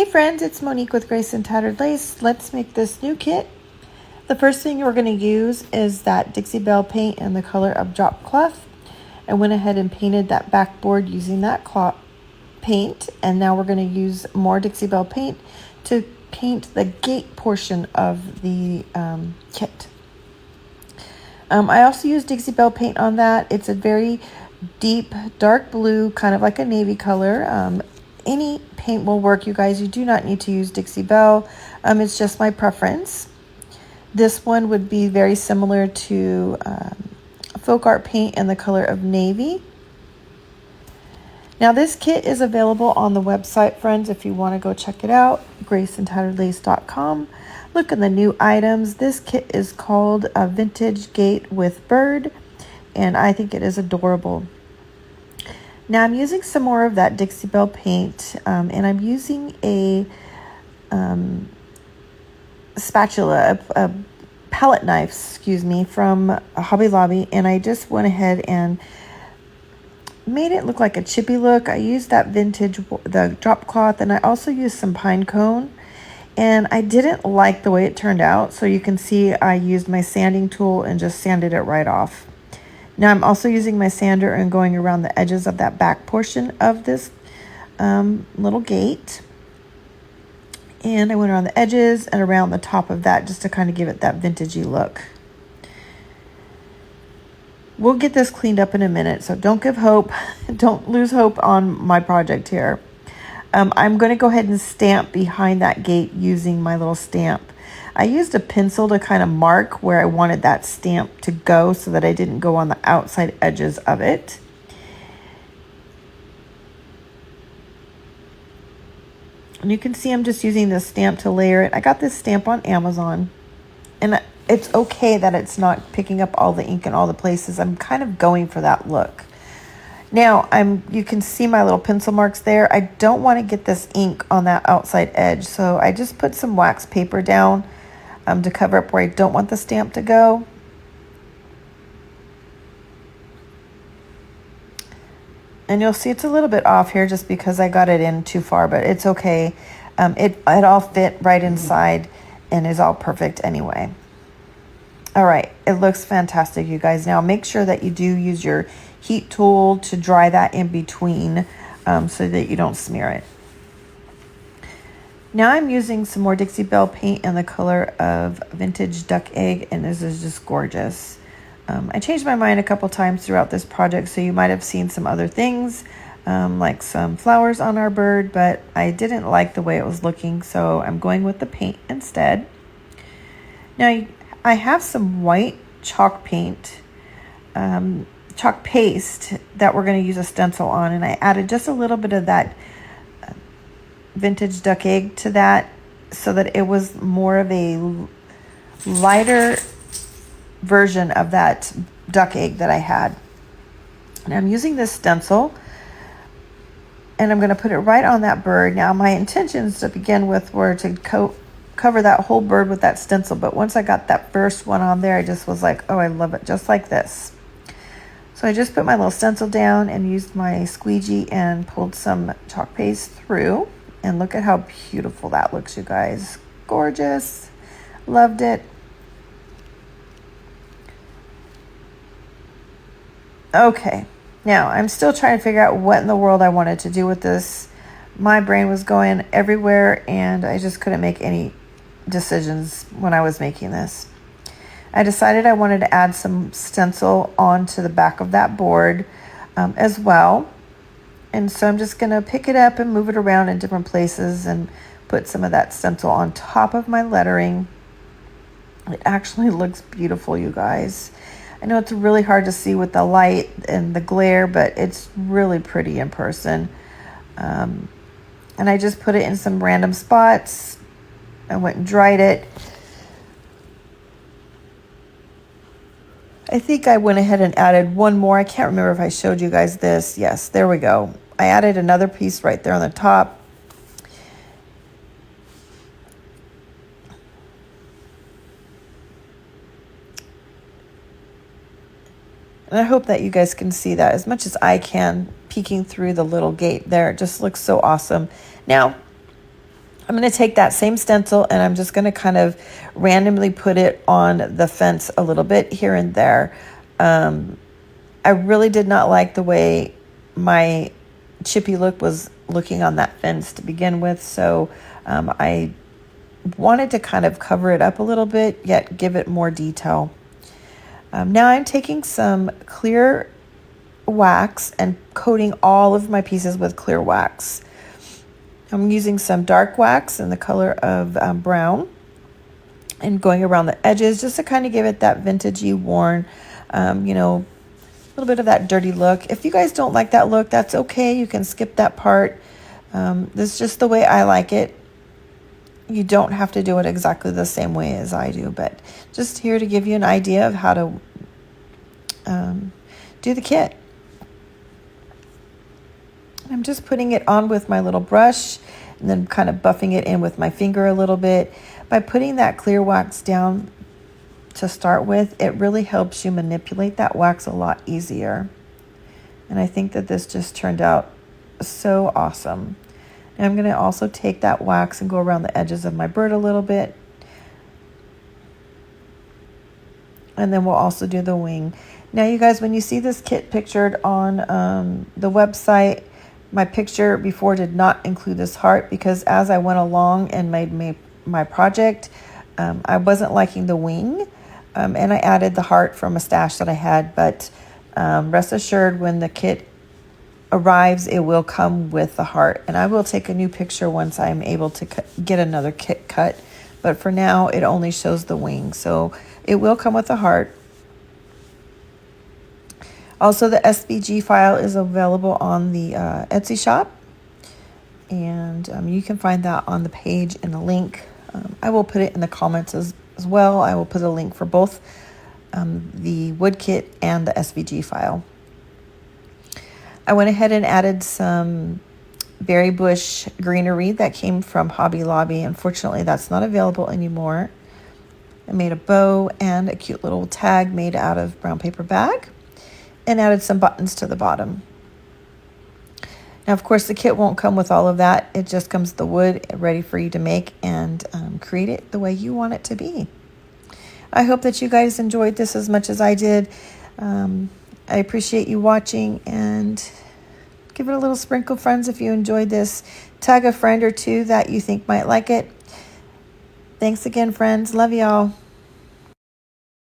Hey friends, it's Monique with Grace and Tattered Lace. Let's make this new kit. The first thing we're going to use is that Dixie Belle paint in the color of drop cloth. I went ahead and painted that backboard using that cloth paint, and now we're going to use more Dixie Belle paint to paint the gate portion of the kit. I also used Dixie Belle paint on that. It's a very deep dark blue, kind of like a navy color. Any paint will work, you guys. You do not need to use Dixie Belle. It's just my preference. This one would be very similar to folk art paint in the color of navy. Now this kit is available on the website, friends, if you want to go check it out, graceandtatteredlace.com. Look in the new items. This kit is called a Vintage Gate with Bird, and I think it is adorable. Now I'm using some more of that Dixie Belle paint, and I'm using a spatula, a palette knife, excuse me, from Hobby Lobby, and I just went ahead and made it look like a chippy look. I used that vintage, the drop cloth, and I also used some pine cone, and I didn't like the way it turned out, so you can see I used my sanding tool and just sanded it right off. Now I'm also using my sander and going around the edges of that back portion of this little gate. And I went around the edges and around the top of that just to kind of give it that vintagey look. We'll get this cleaned up in a minute, so don't give hope. Don't lose hope on my project here. I'm going to go ahead and stamp behind that gate using my little stamp. I used a pencil to kind of mark where I wanted that stamp to go so that I didn't go on the outside edges of it. And you can see I'm just using this stamp to layer it. I got this stamp on Amazon, and it's okay that it's not picking up all the ink in all the places. I'm kind of going for that look. Now, you can see my little pencil marks there. I don't want to get this ink on that outside edge, so I just put some wax paper down to cover up where I don't want the stamp to go. And you'll see it's a little bit off here just because I got it in too far, but it's okay. It all fit right inside and is all perfect anyway. All right, it looks fantastic, you guys. Now make sure that you do use your heat tool to dry that in between so that you don't smear it. Now I'm using some more Dixie Belle paint in the color of Vintage Duck Egg, and this is just gorgeous. I changed my mind a couple times throughout this project, so you might have seen some other things, like some flowers on our bird, but I didn't like the way it was looking, so I'm going with the paint instead. Now I have some white chalk paint, chalk paste that we're going to use a stencil on, and I added just a little bit of that Vintage Duck Egg to that so that it was more of a lighter version of that duck egg that I had. And I'm using this stencil, and I'm going to put it right on that bird. Now my intentions to begin with were to cover that whole bird with that stencil, but once I got that first one on there, I just was like, oh, I love it, just like this. So I just put my little stencil down and used my squeegee and pulled some chalk paste through, and look at how beautiful that looks, you guys. Gorgeous. Loved it. Okay, now I'm still trying to figure out what in the world I wanted to do with this. My brain was going everywhere, and I just couldn't make any decisions when I was making this. I decided I wanted to add some stencil onto the back of that board as well. And so I'm just going to pick it up and move it around in different places and put some of that stencil on top of my lettering. It actually looks beautiful, you guys. I know it's really hard to see with the light and the glare, but it's really pretty in person. And I just put it in some random spots. I went and dried it. I think I went ahead and added one more. I can't remember if I showed you guys this. Yes, there we go. I added another piece right there on the top. And I hope that you guys can see that as much as I can, peeking through the little gate there. It just looks so awesome. Now, I'm going to take that same stencil and I'm just going to kind of randomly put it on the fence a little bit here and there. I really did not like the way my chippy look was looking on that fence to begin with, so I wanted to kind of cover it up a little bit, yet give it more detail. Now I'm taking some clear wax and coating all of my pieces with clear wax. I'm using some dark wax in the color of brown and going around the edges just to kind of give it that vintagey, worn, a little bit of that dirty look. If you guys don't like that look, that's okay. You can skip that part. This is just the way I like it. You don't have to do it exactly the same way as I do, but just here to give you an idea of how to do the kit. I'm just putting it on with my little brush and then kind of buffing it in with my finger a little bit. By putting that clear wax down to start with, it really helps you manipulate that wax a lot easier. And I think that this just turned out so awesome. And I'm going to also take that wax and go around the edges of my bird a little bit. And then we'll also do the wing. Now you guys, when you see this kit pictured on the website, my picture before did not include this heart because as I went along and made my project, I wasn't liking the wing. And I added the heart from a stash that I had, but rest assured when the kit arrives, it will come with the heart. And I will take a new picture once I'm able to get another kit cut. But for now, it only shows the wing. So it will come with the heart. Also, the SVG file is available on the Etsy shop. And you can find that on the page in the link. I will put it in the comments as well. I will put a link for both the wood kit and the SVG file. I went ahead and added some berry bush greenery that came from Hobby Lobby. Unfortunately, that's not available anymore. I made a bow and a cute little tag made out of brown paper bag and added some buttons to the bottom. Now, of course, the kit won't come with all of that. It just comes with the wood ready for you to make and create it the way you want it to be. I hope that you guys enjoyed this as much as I did. I appreciate you watching, and give it a little sprinkle, friends, if you enjoyed this. Tag a friend or two that you think might like it. Thanks again, friends. Love y'all.